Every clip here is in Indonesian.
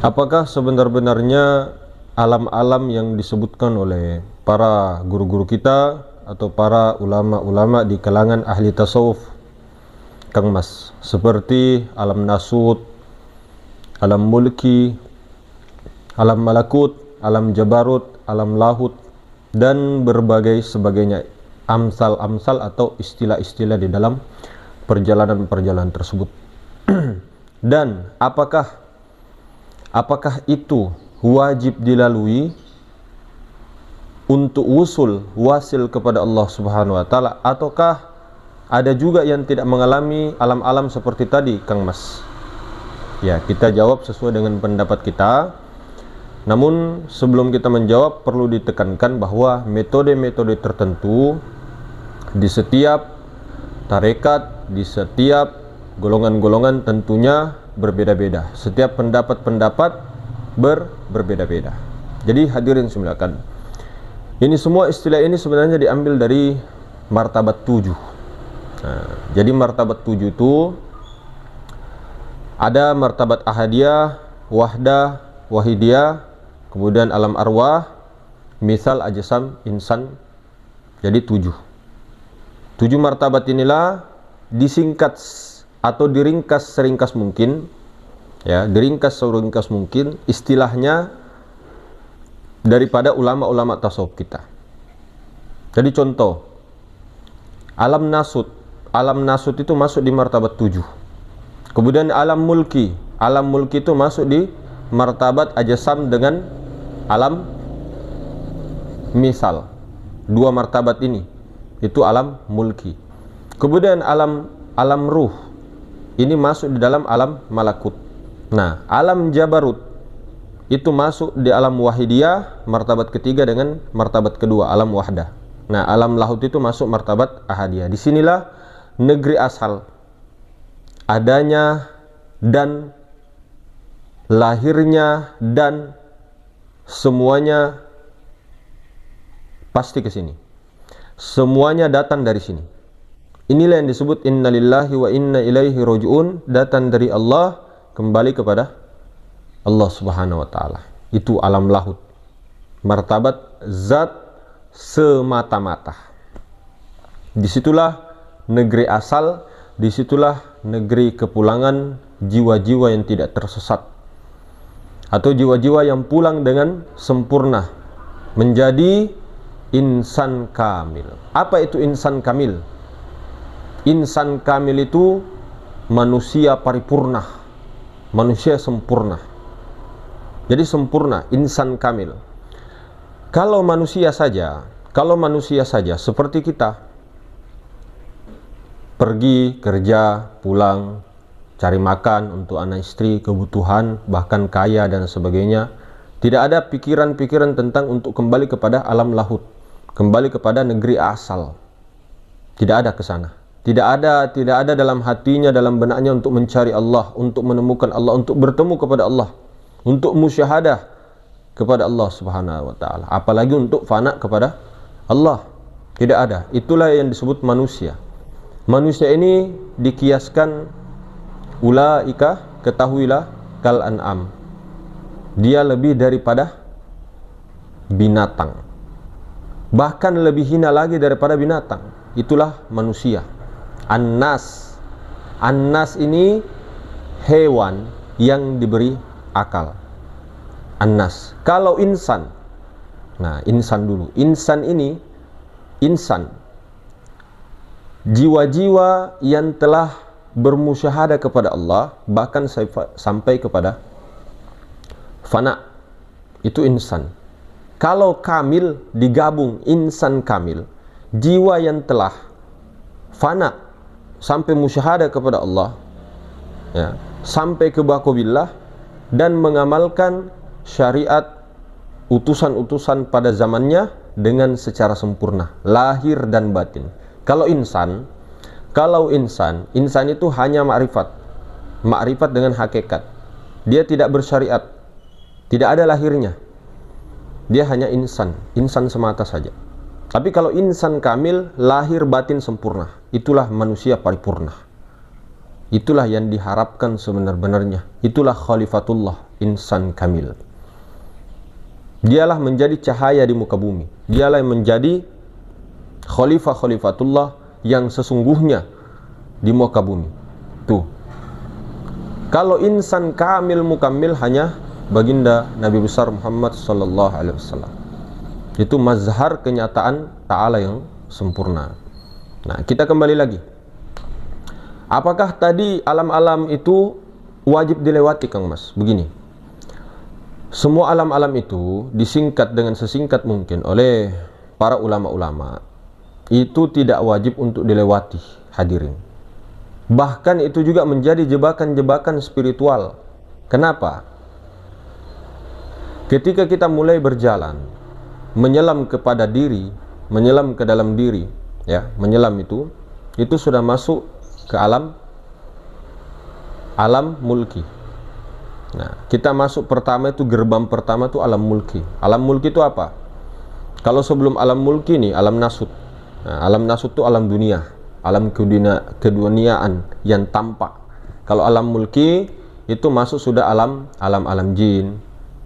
Apakah sebenar-benarnya alam-alam yang disebutkan oleh para guru-guru kita atau para ulama-ulama di kalangan ahli tasawuf, Kang Mas, seperti alam nasut, alam mulki, alam malakut, alam jabarut, alam lahut, dan berbagai sebagainya, amsal-amsal atau istilah-istilah di dalam perjalanan-perjalanan tersebut. Dan apakah itu wajib dilalui untuk wasil kepada Allah Subhanahu wa taala, ataukah ada juga yang tidak mengalami alam-alam seperti tadi, Kang Mas? Ya, kita jawab sesuai dengan pendapat kita. Namun sebelum kita menjawab, perlu ditekankan bahwa metode-metode tertentu di setiap tarekat, di setiap golongan-golongan tentunya berbeda-beda. Setiap pendapat-pendapat berbeda-beda. Jadi hadirin silakan. Ini semua istilah ini sebenarnya diambil dari martabat 7. Nah, jadi martabat 7 itu ada martabat ahadiyah, wahdah, wahidiyah, kemudian alam arwah, misal, ajsam, insan. Jadi 7. 7 martabat inilah disingkat atau diringkas seringkas mungkin, ya, diringkas seringkas mungkin istilahnya daripada ulama-ulama tasawuf kita. Jadi contoh, alam nasut itu masuk di martabat 7. Kemudian alam mulki itu masuk di martabat ajsam dengan alam misal. 2 martabat ini itu alam mulki. Kemudian alam ruh ini masuk di dalam alam malakut. Nah, alam jabarut itu masuk di alam wahidiyah, martabat ketiga dengan martabat kedua, alam wahdah. Nah, alam lahut itu masuk martabat ahadiyah. Disinilah negeri asal adanya dan lahirnya dan semuanya pasti ke sini. Semuanya datang dari sini. Inilah yang disebut innalillahi wa inna ilaihi raji'un, datang dari Allah, kembali kepada Allah Subhanahu wa taala. Itu alam lahut. Martabat zat semata-mata. Disitulah negeri asal, disitulah negeri kepulangan jiwa-jiwa yang tidak tersesat, atau jiwa-jiwa yang pulang dengan sempurna menjadi insan kamil. Apa itu insan kamil? Insan kamil itu manusia paripurna, manusia sempurna. Jadi sempurna, insan kamil. Kalau manusia saja seperti kita, pergi kerja, pulang, cari makan untuk anak istri, kebutuhan, bahkan kaya dan sebagainya, tidak ada pikiran-pikiran tentang untuk kembali kepada alam lahut, kembali kepada negeri asal. Tidak ada ke sana. Tidak ada dalam hatinya, dalam benaknya untuk mencari Allah, untuk menemukan Allah, untuk bertemu kepada Allah, untuk musyahadah kepada Allah Subhanahu wa taala, apalagi untuk fana kepada Allah. Tidak ada. Itulah yang disebut manusia. Manusia ini dikiaskan, ulaika, ketahuilah, kal an'am. Dia lebih daripada binatang. Bahkan lebih hina lagi daripada binatang. Itulah manusia. An-nas ini hewan yang diberi akal. An-nas. Kalau insan, nah insan dulu. Insan ini, jiwa-jiwa yang telah bermusyahadah kepada Allah, bahkan sampai kepada fana, itu insan. Kalau kamil digabung, insan kamil, jiwa yang telah fana sampai musyahadah kepada Allah, ya, sampai ke baqabillah dan mengamalkan syariat utusan-utusan pada zamannya dengan secara sempurna, lahir dan batin. Kalau insan itu hanya makrifat dengan hakikat. Dia tidak bersyariat, tidak ada lahirnya. Dia hanya insan semata saja. Tapi kalau insan kamil, lahir batin sempurna, itulah manusia paripurna. Itulah yang diharapkan sebenar-benarnya. Itulah khalifatullah, insan kamil. Dialah menjadi cahaya di muka bumi. Dialah yang menjadi khalifatullah yang sesungguhnya di muka bumi. Tuh. Kalau insan kamil mukammil hanya baginda Nabi besar Muhammad sallallahu alaihi wasallam. Itu mazhar kenyataan Ta'ala yang sempurna. Nah, kita kembali lagi. Apakah tadi alam-alam itu wajib dilewati, Kang Mas? Begini. Semua alam-alam itu disingkat dengan sesingkat mungkin oleh para ulama-ulama. Itu tidak wajib untuk dilewati, hadirin. Bahkan itu juga menjadi jebakan-jebakan spiritual. Kenapa? Ketika kita mulai berjalan, menyelam kepada diri, menyelam ke dalam diri, ya, menyelam itu sudah masuk ke alam mulki. Nah, kita masuk pertama itu, gerbang pertama itu alam mulki. Alam mulki itu apa? Kalau sebelum alam mulki nih, alam nasut. Nah, alam nasut itu alam dunia, alam keduniaan yang tampak. Kalau alam mulki itu masuk sudah alam jin,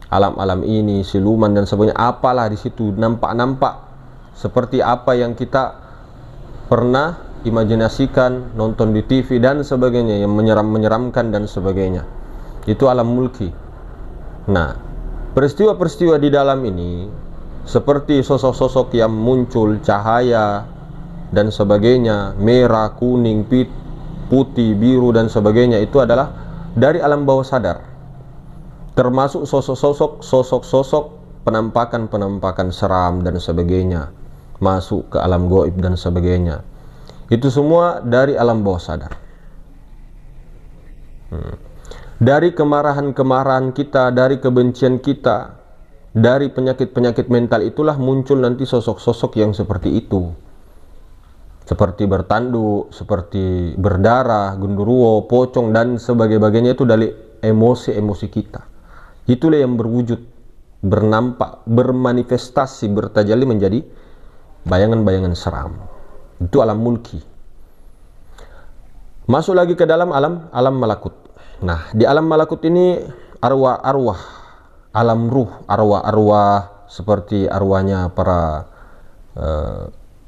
alam ini, siluman dan sebagainya. Apalah di situ nampak seperti apa yang kita pernah imajinasikan, nonton di TV dan sebagainya, yang menyeramkan dan sebagainya. Itu alam mulki. Nah, peristiwa-peristiwa di dalam ini seperti sosok-sosok yang muncul, cahaya dan sebagainya, merah, kuning, putih, biru dan sebagainya, itu adalah dari alam bawah sadar. Termasuk sosok-sosok penampakan seram dan sebagainya, masuk ke alam gaib dan sebagainya. Itu semua dari alam bawah sadar. Dari kemarahan-kemarahan kita, dari kebencian kita, dari penyakit-penyakit mental, itulah muncul nanti sosok-sosok yang seperti itu. Seperti bertanduk, seperti berdarah, genderuwo, pocong dan sebagainya. Itu dari emosi-emosi kita. Itulah yang berwujud, bernampak, bermanifestasi, bertajalli menjadi bayangan-bayangan seram. Itu alam mulki. Masuk lagi ke dalam alam malakut. Nah, di alam malakut ini arwah-arwah, alam ruh, arwah-arwah seperti arwahnya para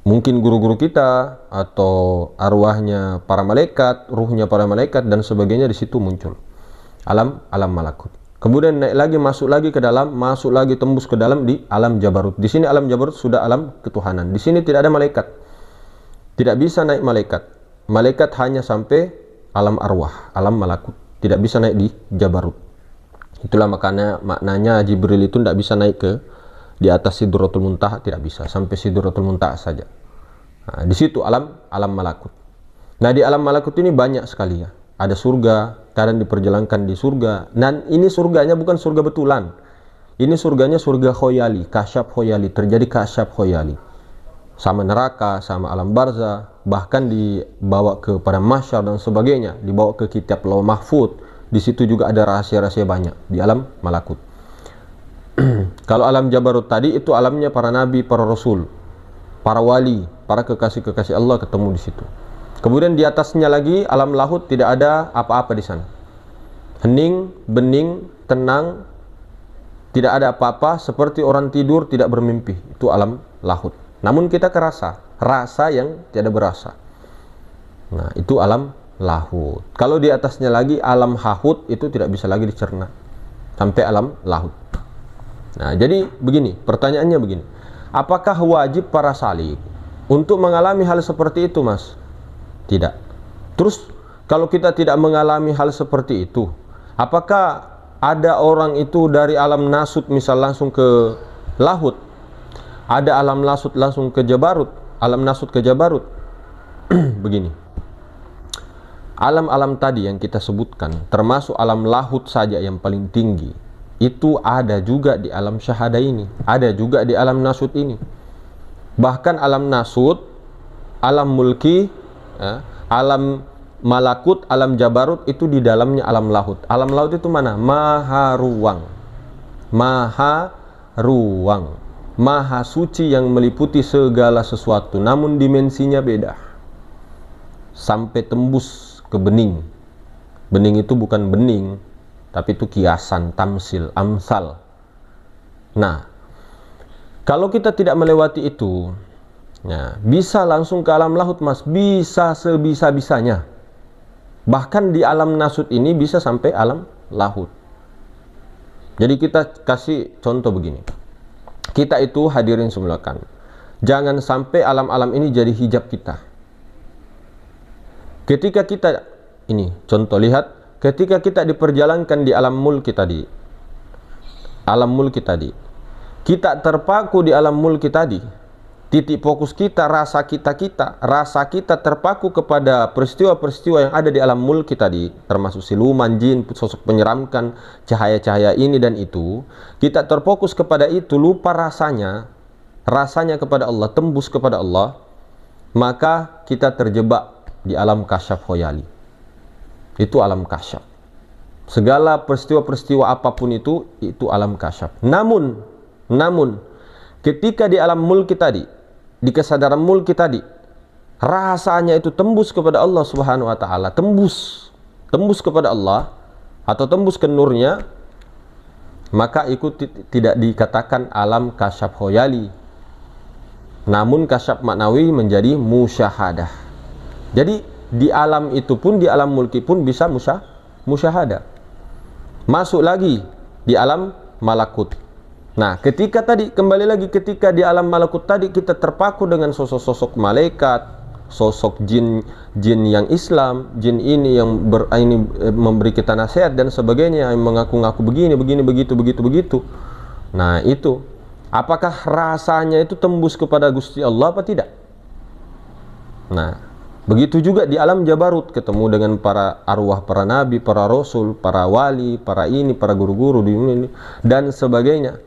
mungkin guru-guru kita, atau arwahnya para malaikat, ruhnya para malaikat dan sebagainya, di situ muncul alam malakut. Kemudian naik lagi, masuk lagi ke dalam, masuk lagi tembus ke dalam di alam jabarut. Di sini alam jabarut sudah alam ketuhanan. Di sini tidak ada malaikat. Tidak bisa naik malaikat. Malaikat hanya sampai alam arwah, alam malakut. Tidak bisa naik di jabarut. Itulah maknanya Jibril itu tidak bisa naik ke di atas Sidratul Muntaha, tidak bisa, sampai Sidratul Muntaha saja. Nah, di situ alam malakut. Nah, di alam malakut ini banyak sekali ya. Ada surga, kadang diperjalankan di surga. Dan ini surganya bukan surga betulan. Ini surganya surga khoyali, kasyaf khoyali, terjadi kasyaf khoyali. Sama neraka, sama alam barzah, bahkan dibawa kepada mahsyar dan sebagainya, dibawa ke kitab Lauh Mahfuz. Di situ juga ada rahasia-rahasia banyak di alam malakut. Kalau alam jabarut tadi itu alamnya para nabi, para rasul, para wali, para kekasih-kekasih Allah ketemu di situ. Kemudian di atasnya lagi alam lahut, tidak ada apa-apa di sana. Hening, bening, tenang, tidak ada apa-apa, seperti orang tidur tidak bermimpi. Itu alam lahut. Namun kita kerasa rasa yang tidak berasa. Nah, itu alam lahut. Kalau di atasnya lagi alam hahut, itu tidak bisa lagi dicerna sampai alam lahut. Nah, jadi begini, pertanyaannya begini. Apakah wajib para salik untuk mengalami hal seperti itu, Mas? Tidak. Terus kalau kita tidak mengalami hal seperti itu, apakah ada orang itu dari alam nasut misal langsung ke lahut? Ada alam nasut langsung ke jabarut, alam nasut ke jabarut. Begini. Alam-alam tadi yang kita sebutkan, termasuk alam lahut saja yang paling tinggi, itu ada juga di alam syahada ini, ada juga di alam nasut ini. Bahkan alam nasut, alam mulki, alam malakut, alam jabarut itu di dalamnya alam lahut. Alam lahut itu mana? Maha ruang, maha ruang, maha suci yang meliputi segala sesuatu, namun dimensinya beda, sampai tembus ke bening. Bening itu bukan bening, tapi itu kiasan, tamsil, amsal. Nah, kalau kita tidak melewati itu, ya, bisa langsung ke alam lahut, Mas. Bisa sebisa-bisanya. Bahkan di alam nasut ini bisa sampai alam lahut. Jadi kita kasih contoh begini. Kita itu hadirin semulakan, jangan sampai alam-alam ini jadi hijab kita. Ketika kita, ini contoh, lihat, ketika kita diperjalankan di alam mulki tadi, kita terpaku di alam mulki tadi, titik fokus kita, rasa kita terpaku kepada peristiwa-peristiwa yang ada di alam mulki tadi, termasuk siluman, jin, sosok penyeramkan, cahaya-cahaya ini dan itu. Kita terfokus kepada itu, lupa rasanya kepada Allah, tembus kepada Allah, maka kita terjebak di alam kasyaf khoyali. Itu alam kasyaf. Segala peristiwa-peristiwa apapun itu alam kasyaf. Namun ketika di alam mulki tadi, di kesadaran mulki tadi, rasanya itu tembus kepada Allah Subhanahu wa taala, tembus kepada Allah atau tembus ke nurnya, maka itu tidak dikatakan alam kasyaf khoyali, namun kasyaf maknawi menjadi musyahadah. Jadi di alam itu pun, di alam mulki pun bisa musyahadah. Masuk lagi di alam malakut. Nah, ketika tadi, kembali lagi, ketika di alam malakut tadi kita terpaku dengan sosok-sosok malaikat, sosok jin yang Islam, jin ini yang memberi kita nasihat dan sebagainya, yang mengaku-ngaku begini, begitu. Nah, itu apakah rasanya itu tembus kepada Gusti Allah apa tidak? Nah, begitu juga di alam jabarut, ketemu dengan para arwah, para nabi, para rasul, para wali, para guru-guru dan sebagainya.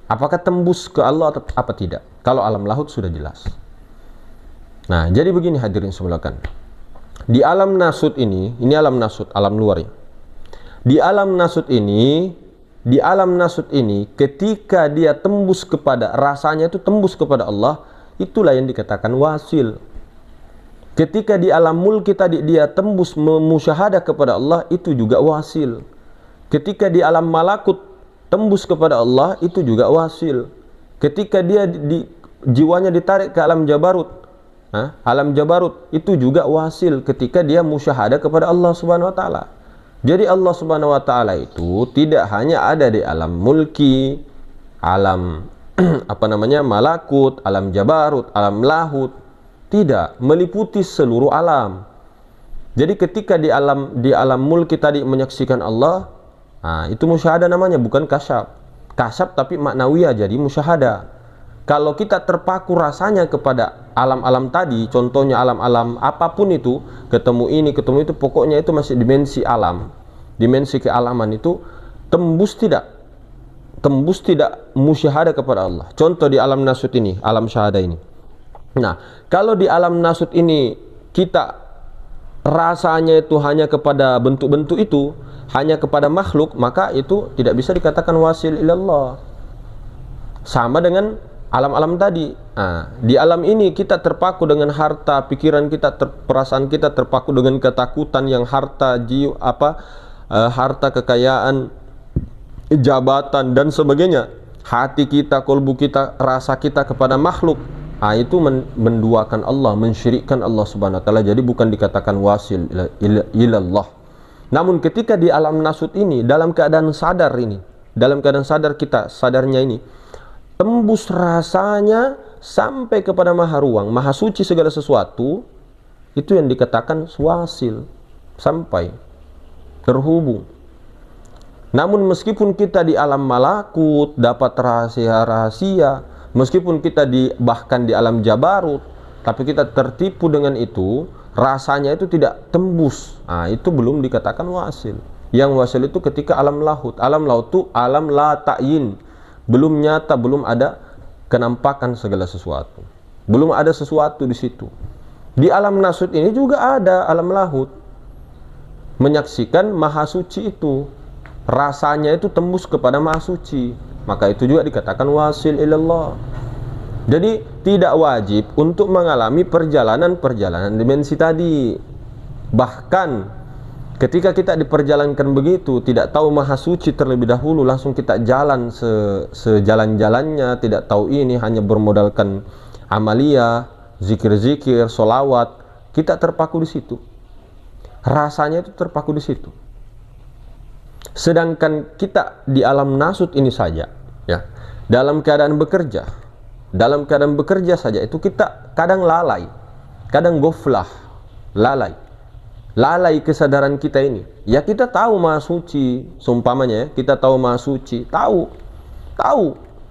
Apakah tembus ke Allah atau apa tidak? Kalau alam lahut sudah jelas. Nah, jadi begini hadirin semulakan. Di alam nasut ini alam nasut, alam luar ya. Di alam nasut ini, ketika dia tembus kepada, rasanya itu tembus kepada Allah, itulah yang dikatakan wasil. Ketika di alam mulki tadi dia tembus memusyahadah kepada Allah, itu juga wasil. Ketika di alam malakut tembus kepada Allah, itu juga wasil. Ketika dia jiwanya ditarik ke alam jabarut, itu juga wasil ketika dia musyahadah kepada Allah Subhanahu wa taala. Jadi Allah Subhanahu wa taala itu tidak hanya ada di alam mulki, alam malakut, alam jabarut, alam lahut, tidak, meliputi seluruh alam. Jadi ketika di alam mulki tadi menyaksikan Allah, nah, itu musyahadah namanya, bukan kasyaf. Kasyaf tapi maknawiyah, jadi musyahadah. Kalau kita terpaku rasanya kepada alam-alam tadi, contohnya alam-alam apapun itu, ketemu ini, ketemu itu, pokoknya itu masih dimensi alam, dimensi kealaman itu, tembus tidak musyahadah kepada Allah. Contoh di alam nasut ini, alam syahadah ini. Nah, kalau di alam nasut ini kita rasanya itu hanya kepada bentuk-bentuk itu, hanya kepada makhluk, maka itu tidak bisa dikatakan wasil ilallah. Sama dengan alam-alam tadi. Nah, di alam ini kita terpaku dengan harta, pikiran kita, perasaan kita terpaku dengan ketakutan yang harta, harta, kekayaan, jabatan dan sebagainya. Hati kita, kolbu kita, rasa kita kepada makhluk. Nah, itu menduakan Allah, mensyirikkan Allah Subhanahu wa taala. Jadi bukan dikatakan wasil ilallah. Namun ketika di alam nasut ini, dalam keadaan sadar kita, sadarnya ini tembus rasanya sampai kepada maha ruang, maha suci segala sesuatu, itu yang dikatakan wasil, sampai terhubung. Namun meskipun kita di alam malakut dapat rahasia-rahasia, meskipun kita bahkan di alam jabarut, tapi kita tertipu dengan itu, rasanya itu tidak tembus. Nah, itu belum dikatakan wasil. Yang wasil itu ketika alam lahut. Alam lahut itu alam la ta'yin, belum nyata, belum ada kenampakan segala sesuatu, belum ada sesuatu di situ. Di alam nasut ini juga ada alam lahut, menyaksikan maha suci itu, rasanya itu tembus kepada maha suci, maka itu juga dikatakan wasil ilallah. Jadi tidak wajib untuk mengalami perjalanan dimensi tadi. Bahkan Ketika kita diperjalankan begitu, tidak tahu maha suci terlebih dahulu, langsung kita jalan sejalan-jalannya, tidak tahu ini, hanya bermodalkan amalia, zikir-zikir, solawat, kita terpaku di situ. Rasanya itu terpaku di situ. Sedangkan kita di alam nasut ini saja, ya, dalam keadaan bekerja saja itu kita kadang lalai, kadang goflah, lalai kesadaran kita ini. Ya, kita tahu maha suci, seumpamanya ya, kita tahu maha suci, tahu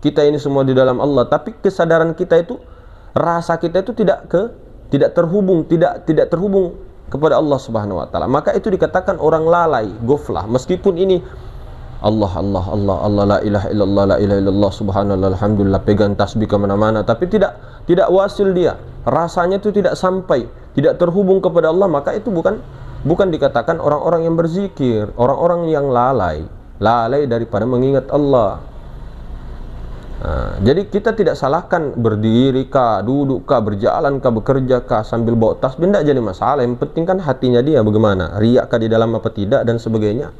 kita ini semua di dalam Allah, tapi kesadaran kita itu, rasa kita itu tidak terhubung kepada Allah Subhanahu wa taala. Maka itu dikatakan orang lalai, goflah. Meskipun ini Allah la ilaha illallah subhanallah alhamdulillah, pegang tasbih ke mana-mana, tapi tidak wasil dia. Rasanya itu tidak sampai, tidak terhubung kepada Allah, maka itu bukan dikatakan orang-orang yang berzikir, orang-orang yang lalai daripada mengingat Allah. Nah, jadi kita tidak salahkan berdiri kah, duduk kah, berjalan kah, bekerja kah, sambil bawa tasbih, tidak jadi masalah. Yang penting kan hatinya dia bagaimana, riak kah di dalam apa tidak, dan sebagainya.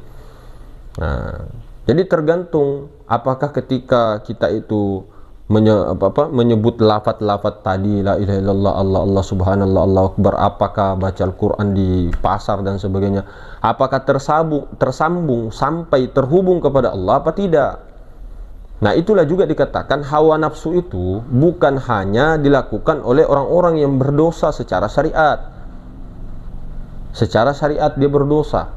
Nah, jadi tergantung apakah ketika kita itu menyebut lafaz-lafaz tadi, la ilaha illallah, Allah subhanallah, Allah akbar, apakah baca Al-Quran di pasar dan sebagainya, apakah tersambung sampai terhubung kepada Allah apa tidak. Nah, itulah juga dikatakan hawa nafsu itu bukan hanya dilakukan oleh orang-orang yang berdosa secara syariat. Secara syariat dia berdosa.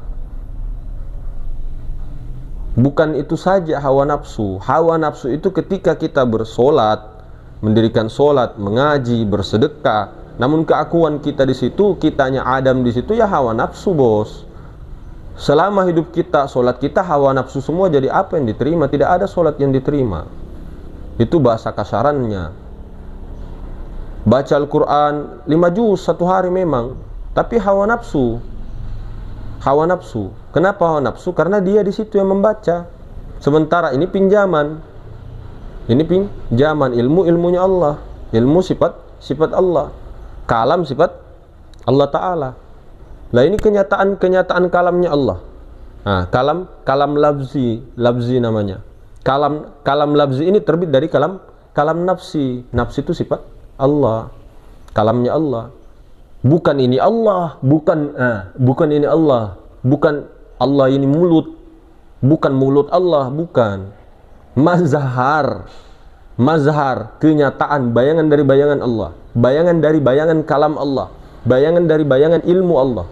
Bukan itu saja hawa nafsu. Hawa nafsu itu ketika kita bersolat, mendirikan solat, mengaji, bersedekah, namun keakuan kita di situ, kitanya Adam di situ, ya hawa nafsu, bos. Selama hidup kita, solat kita hawa nafsu semua, jadi apa yang diterima? Tidak ada solat yang diterima. Itu bahasa kasarannya. Baca Al-Quran 5 juz satu hari memang, tapi hawa nafsu. Hawa nafsu. Kenapa hawa nafsu? Karena dia di situ yang membaca. Sementara ini pinjaman. Ini pinjaman, ilmunya Allah. Ilmu sifat Allah. Kalam sifat Allah Ta'ala. Lah ini kenyataan kalamnya Allah. Nah, kalam labzi namanya. Kalam labzi ini terbit dari kalam nafsi. Nafsi itu sifat Allah. Kalamnya Allah. Bukan ini Allah, bukan ini Allah, bukan Allah ini mulut, bukan mulut Allah, bukan. Mazhar, kenyataan, bayangan dari bayangan Allah, bayangan dari bayangan kalam Allah, bayangan dari bayangan ilmu Allah.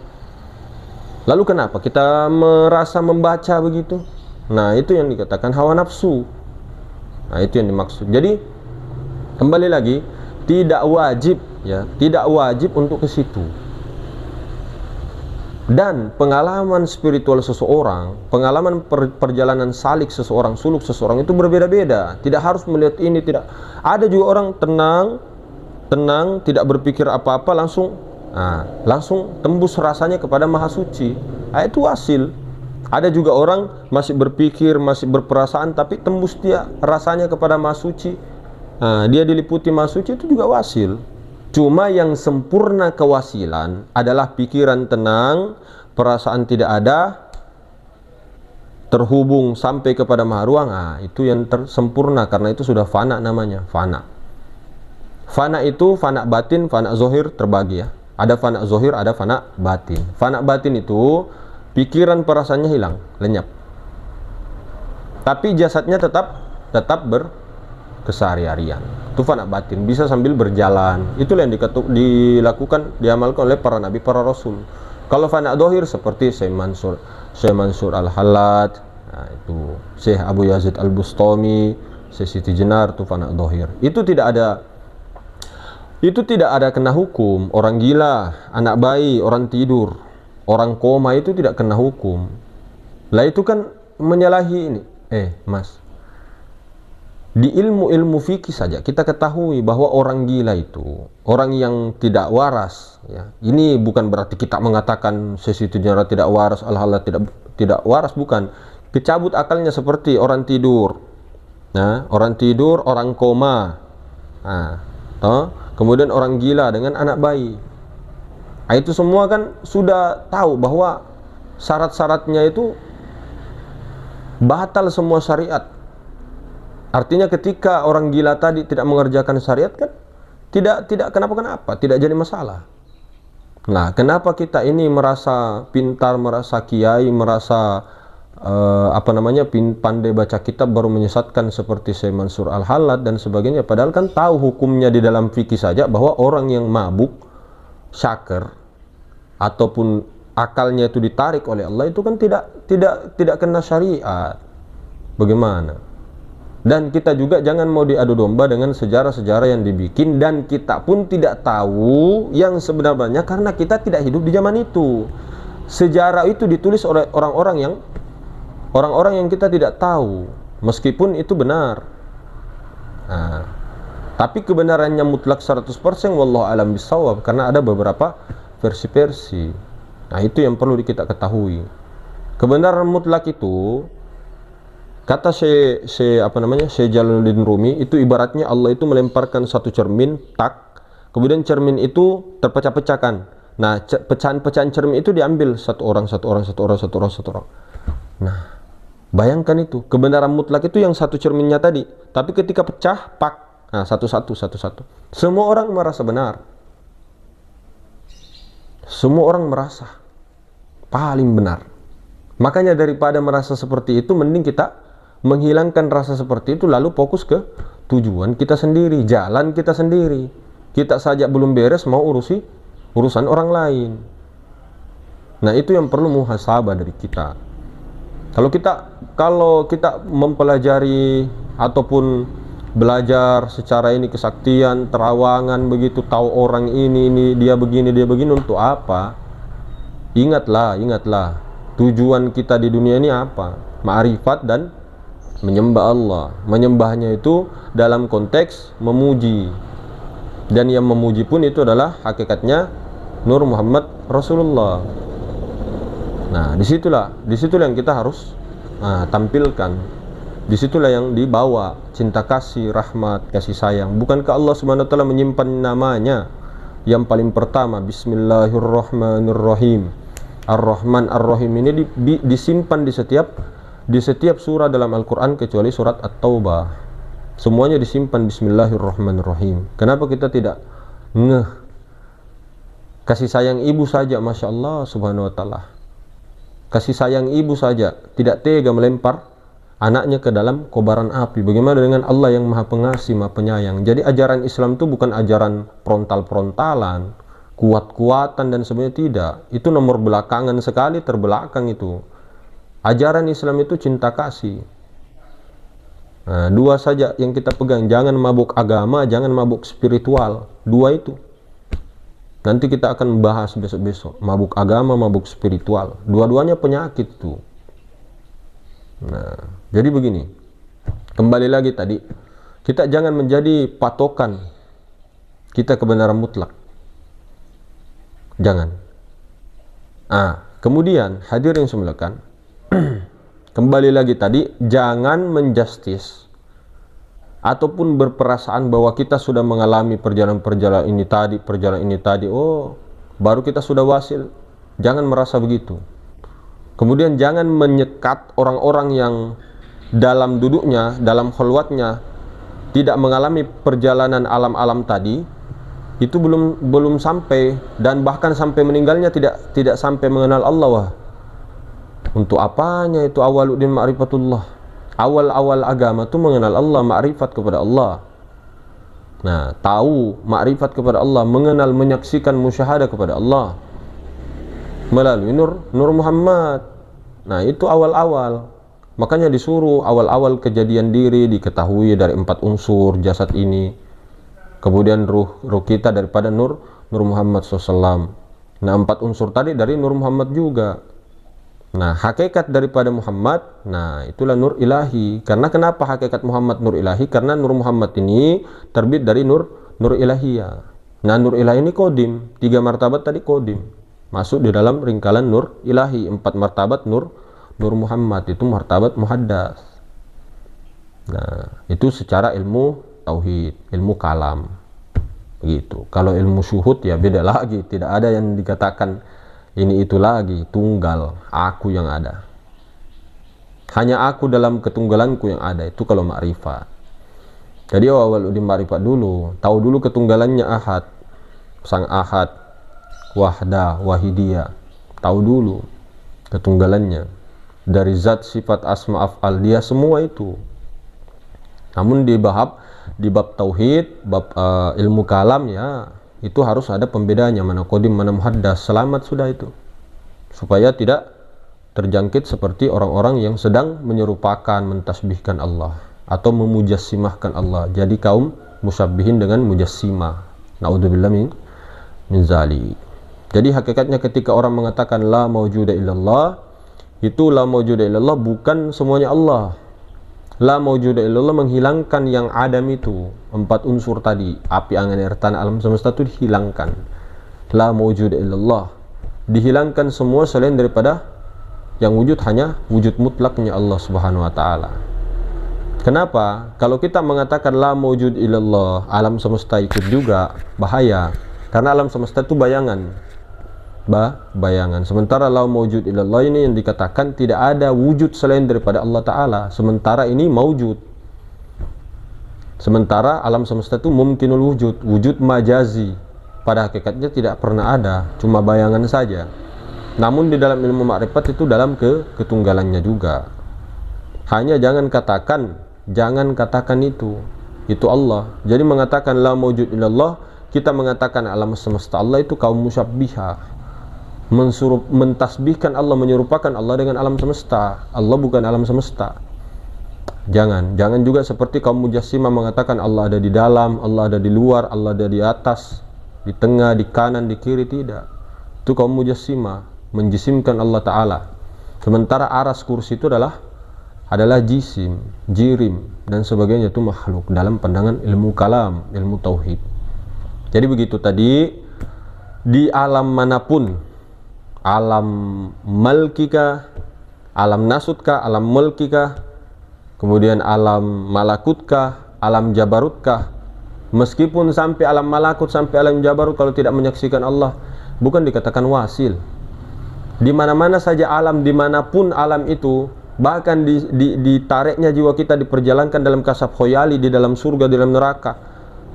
Lalu kenapa kita merasa membaca begitu? Nah, itu yang dikatakan hawa nafsu. Nah, itu yang dimaksud. Jadi kembali lagi, tidak wajib, ya, tidak wajib untuk ke situ. Dan pengalaman spiritual seseorang, pengalaman perjalanan salik seseorang, suluk seseorang itu berbeda-beda. Tidak harus melihat ini, tidak. Ada juga orang tenang, tidak berpikir apa-apa, langsung tembus rasanya kepada Maha Suci. Nah, itu wasil. Ada juga orang masih berpikir, masih berperasaan, tapi tembus dia rasanya kepada Maha Suci. Nah, dia diliputi Maha Suci, itu juga wasil. Cuma yang sempurna kewasilan adalah pikiran tenang, perasaan tidak ada, terhubung sampai kepada Maha Ruang. Nah, itu yang sempurna, karena itu sudah fana namanya, fana. Fana itu fana batin, fana zohir terbagi, ya. Ada fana zohir, ada fana batin. Fana batin itu pikiran perasaannya hilang, lenyap. Tapi jasadnya tetap berkeseharian. Itu fana batin, bisa sambil berjalan. Itulah yang dilakukan, diamalkan oleh para nabi, para rasul. Kalau fana zohir seperti Syekh Mansur Al-Halad, nah, itu Syekh Abu Yazid Al-Bustami, Syekh Siti Jenar, itu fana zohir. Itu tidak ada kena hukum. Orang gila, anak bayi, orang tidur, orang koma itu tidak kena hukum. Lah itu kan menyalahi ini. Mas, di ilmu fikih saja kita ketahui bahwa orang gila itu orang yang tidak waras, ya. Ini bukan berarti kita mengatakan Sesi Tujara tidak waras, Al-Halal tidak waras, bukan. Kecabut akalnya seperti orang tidur. Nah, orang tidur, orang koma. Nah, kemudian orang gila dengan anak bayi. Nah, itu semua kan sudah tahu bahwa syarat-syaratnya itu batal semua syariat. Artinya ketika orang gila tadi tidak mengerjakan syariat kan tidak kenapa-kenapa, tidak jadi masalah. Nah, kenapa kita ini merasa pintar, merasa kiai, merasa pandai baca kitab baru menyesatkan seperti Syekh Mansur Al-Halad dan sebagainya, padahal kan tahu hukumnya di dalam fikih saja bahwa orang yang mabuk, syaker ataupun akalnya itu ditarik oleh Allah itu kan tidak kena syariat. Bagaimana? Dan kita juga jangan mau diadu domba dengan sejarah-sejarah yang dibikin, dan kita pun tidak tahu yang sebenarnya karena kita tidak hidup di zaman itu. Sejarah itu ditulis oleh orang-orang yang kita tidak tahu, meskipun itu benar. Nah, tapi kebenarannya mutlak 100% wallahu alam bisawab, karena ada beberapa versi-versi. Nah, itu yang perlu kita ketahui. Kebenaran mutlak itu, kata Syekh Jalaluddin Rumi, itu ibaratnya Allah itu melemparkan satu cermin, tak, kemudian cermin itu terpecah-pecahkan. Nah, pecahan-pecahan cermin itu diambil satu orang. Nah, bayangkan itu, kebenaran mutlak itu yang satu cerminnya tadi, tapi ketika pecah, pak, nah satu-satu. Semua orang merasa benar. Semua orang merasa paling benar. Makanya daripada merasa seperti itu, mending kita menghilangkan rasa seperti itu, lalu fokus ke tujuan kita sendiri, jalan kita sendiri. Kita saja belum beres, mau urusan orang lain. Nah, itu yang perlu muhasabah dari kita. Kalau kita mempelajari ataupun belajar secara ini kesaktian, terawangan begitu, tahu orang ini dia begini untuk apa? Ingatlah, tujuan kita di dunia ini apa? Ma'rifat dan menyembah Allah. Menyembahnya itu dalam konteks memuji, dan yang memuji pun itu adalah hakikatnya Nur Muhammad Rasulullah. Nah, disitulah yang kita harus tampilkan. Disitulah yang dibawa cinta kasih, rahmat, kasih sayang. Bukankah Allah Subhanahu wa taala menyimpan namanya yang paling pertama, Bismillahirrahmanirrahim. Ar-Rahman Ar-Rahim ini disimpan di setiap surah dalam Al-Qur'an kecuali surat At-Taubah. Semuanya disimpan Bismillahirrahmanirrahim. Kenapa kita tidak kasih sayang ibu saja, Masya Allah Subhanahu wa ta'ala. Kasih sayang ibu saja, tidak tega melempar anaknya ke dalam kobaran api. Bagaimana dengan Allah yang maha pengasih, maha penyayang? Jadi ajaran Islam itu bukan ajaran frontal-frontalan, kuat-kuatan dan sebagainya, tidak. Itu nomor belakangan sekali, terbelakang itu. Ajaran Islam itu cinta kasih. Nah, dua saja yang kita pegang, jangan mabuk agama, jangan mabuk spiritual. Dua itu. Nanti kita akan bahas besok-besok, mabuk agama, mabuk spiritual. Dua-duanya penyakit tuh. Nah, jadi begini, kembali lagi tadi, kita jangan menjadi patokan kita kebenaran mutlak, jangan. Kemudian hadirin sekalian, kembali lagi tadi, jangan menjustis ataupun berperasaan bahwa kita sudah mengalami perjalanan ini tadi, oh baru kita sudah wasil. Jangan merasa begitu. Kemudian jangan menyekat orang-orang yang dalam duduknya, dalam khalwatnya tidak mengalami perjalanan alam-alam tadi, itu belum sampai, dan bahkan sampai meninggalnya tidak sampai mengenal Allah. Wah, untuk apanya itu awaluddin ma'rifatullah? Awal-awal agama itu mengenal Allah, ma'rifat kepada Allah. Nah, tahu ma'rifat kepada Allah, mengenal, menyaksikan, musyahadah kepada Allah melalui Nur Muhammad. Nah, itu awal-awal. Makanya disuruh awal-awal kejadian diri diketahui dari 4 unsur jasad ini. Kemudian ruh kita daripada Nur Muhammad SAW. Nah, 4 unsur tadi dari Nur Muhammad juga. Nah, hakikat daripada Muhammad, nah itulah Nur Ilahi. Karena kenapa hakikat Muhammad Nur Ilahi? Karena Nur Muhammad ini terbit dari Nur Ilahiyah. Nah, Nur Ilahi ini kodim, 3 martabat tadi kodim, masuk di dalam ringkalan Nur Ilahi. 4 martabat Nur Muhammad itu martabat muhaddas. Nah, itu secara ilmu tauhid, ilmu kalam begitu. Kalau ilmu syuhud ya beda lagi, tidak ada yang dikatakan ini itu lagi, tunggal, aku yang ada. Hanya aku dalam ketunggalanku yang ada, itu kalau ma'rifat. Jadi awal di ma'rifat dulu, tahu dulu ketunggalannya ahad, sang ahad, wahdah, wahidiyah. Tahu dulu ketunggalannya. Dari zat, sifat, asma, af'al, dia semua itu. Namun di bab tauhid, bab ilmu kalam, ya itu harus ada pembedanya, mana qadim, mana muhaddas. Selamat sudah itu, supaya tidak terjangkit seperti orang-orang yang sedang menyerupakan, mentasbihkan Allah atau memujassimahkan Allah. Jadi kaum musyabbihin dengan mujassimah. Naudzubillah min zalik. Jadi hakikatnya ketika orang mengatakan la maujuda illallah, itu la maujuda illallah bukan semuanya Allah. La maujuda illallah menghilangkan yang adam itu, 4 unsur tadi, api, angin, air, tanah, alam semesta itu dihilangkan. La maujuda illallah, dihilangkan semua selain daripada yang wujud, hanya wujud mutlaknya Allah Subhanahu wa taala. Kenapa? Kalau kita mengatakan la maujud illallah, alam semesta ikut juga, bahaya. Karena alam semesta itu bayangan. Bayangan. Sementara la maujud illallah ini yang dikatakan tidak ada wujud selain daripada Allah taala. Sementara ini maujud. Sementara alam semesta itu mumkinul wujud, wujud majazi. Pada hakikatnya tidak pernah ada, cuma bayangan saja. Namun di dalam ilmu makrifat itu dalam ketunggalannya juga. Hanya jangan katakan itu Allah. Jadi mengatakan la maujud illallah, kita mengatakan alam semesta Allah, itu kaum musyabbiha, mentasbihkan Allah, menyerupakan Allah dengan alam semesta. Allah bukan alam semesta. Jangan juga seperti kaum mujassimah mengatakan Allah ada di dalam, Allah ada di luar, Allah ada di atas, di tengah, di kanan, di kiri. Tidak. Itu kaum mujassimah menjisimkan Allah Ta'ala. Sementara aras, kursi itu adalah jisim, jirim, dan sebagainya, itu makhluk dalam pandangan ilmu kalam, ilmu tauhid. Jadi begitu tadi, di alam manapun, alam malkika, alam nasutkah, alam mulkikah, kemudian alam malakutkah, alam jabarutkah, meskipun sampai alam malakut, sampai alam jabarut, kalau tidak menyaksikan Allah, bukan dikatakan wasil. Di mana-mana saja alam, dimanapun alam itu, bahkan ditariknya jiwa kita, diperjalankan dalam kasab khoyali, di dalam surga, di dalam neraka,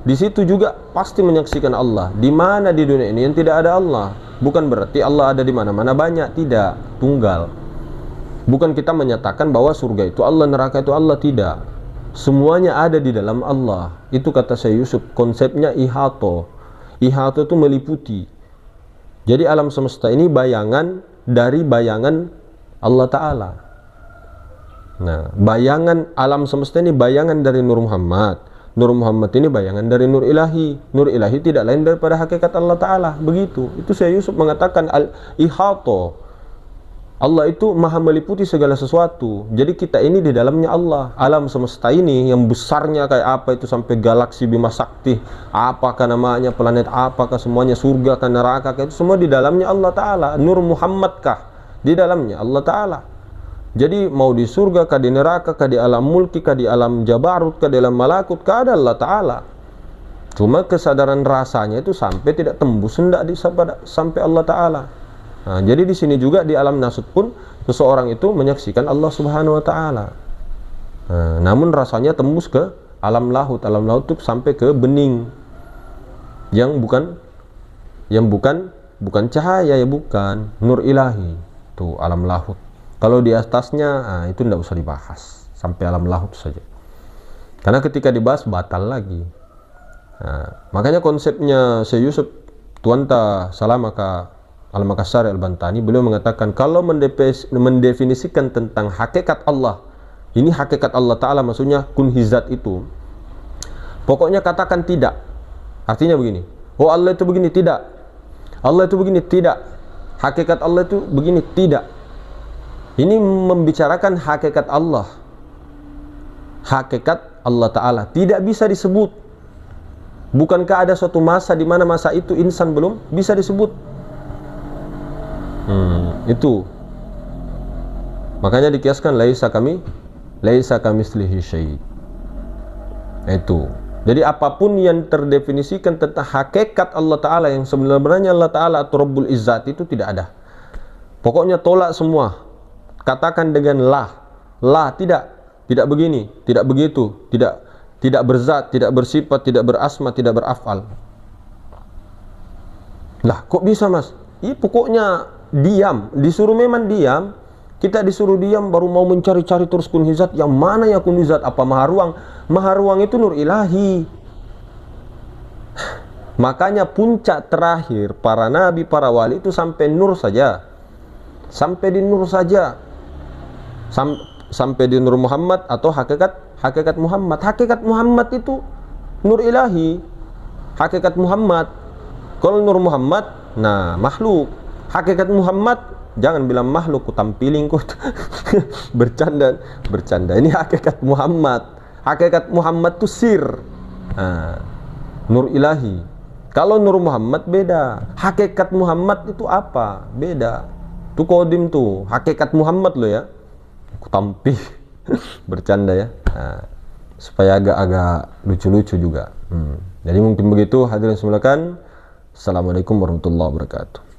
di situ juga pasti menyaksikan Allah. Di mana di dunia ini yang tidak ada Allah? Bukan berarti Allah ada di mana-mana banyak, tidak, tunggal. Bukan kita menyatakan bahwa surga itu Allah, neraka itu Allah, tidak. Semuanya ada di dalam Allah. Itu kata Syekh Yusuf, konsepnya ihato. Ihato itu meliputi. Jadi alam semesta ini bayangan dari bayangan Allah Ta'ala. Nah, bayangan alam semesta ini bayangan dari Nur Muhammad. Nur Muhammad ini bayangan dari Nur Ilahi. Nur Ilahi tidak lain daripada hakikat Allah Ta'ala. Begitu. Itu Syekh Yusuf mengatakan al-ihato. Allah itu maha meliputi segala sesuatu. Jadi kita ini di dalamnya Allah. Alam semesta ini yang besarnya kayak apa itu, sampai galaksi Bima Sakti, apakah namanya, planet apakah, semuanya, surga kan, neraka kan, itu semua di dalamnya Allah Ta'ala. Nur Muhammad kah, di dalamnya Allah Ta'ala. Jadi mau di surga kah, di neraka kah, di alam mulki kah, di alam jabarut kah, di alam malakut kah, ada Allah Ta'ala. Cuma kesadaran rasanya itu sampai tidak tembus, hendak sampai Allah Ta'ala. Nah, jadi di sini juga di alam nasut pun seseorang itu menyaksikan Allah Subhanahu wa taala. Nah, namun rasanya tembus ke alam lahut. Alam lahut itu sampai ke bening. Yang bukan cahaya, ya bukan nur ilahi. Itu alam lahut. Kalau di atasnya, nah, itu tidak usah dibahas. Sampai alam lahut saja. Karena ketika dibahas batal lagi. Nah, makanya konsepnya Syekh Yusuf Tuanta Salamaka Al-Makassari Al-Bantani, beliau mengatakan kalau mendefinisikan tentang hakikat Allah, ini hakikat Allah Ta'ala, maksudnya kunhizat itu, pokoknya katakan tidak. Artinya begini, oh Allah itu begini, tidak. Allah itu begini, tidak. Hakikat Allah itu begini, tidak. Ini membicarakan hakikat Allah. Hakikat Allah Ta'ala tidak bisa disebut. Bukankah ada suatu masa di mana masa itu insan belum bisa disebut? Itu makanya dikiaskan laisa kamitslihi syai'. Itu. Jadi apapun yang terdefinisikan tentang hakikat Allah Ta'ala, yang sebenarnya Allah Ta'ala atau Rabbul Izzat itu tidak ada. Pokoknya tolak semua. Katakan dengan la, tidak begini, tidak begitu, tidak berzat, tidak bersifat, tidak berasma, tidak berafal. Lah, kok bisa, Mas? Pokoknya diam, disuruh memang diam. Kita disuruh diam, baru mau mencari-cari terus kunhizat. Yang mana ya kunhizat? Apa maha ruang? Maha ruang itu nur ilahi. Makanya puncak terakhir para nabi, para wali itu sampai nur saja. Sampai di nur saja. Sampai di nur Muhammad atau hakikat Muhammad. Hakikat Muhammad itu nur ilahi. Hakikat Muhammad. Kalau nur Muhammad, nah makhluk. Hakikat Muhammad, jangan bilang makhluk, ku tampilin ku. bercanda. Ini hakikat Muhammad. Hakikat Muhammad itu sir. Nah, nur ilahi. Kalau nur Muhammad beda. Hakikat Muhammad itu apa? Beda. Itu kodim tuh. Hakikat Muhammad lo ya. Ku tampil. Bercanda ya. Nah, supaya agak lucu-lucu juga. Jadi mungkin begitu hadirin semulakan. Assalamualaikum warahmatullahi wabarakatuh.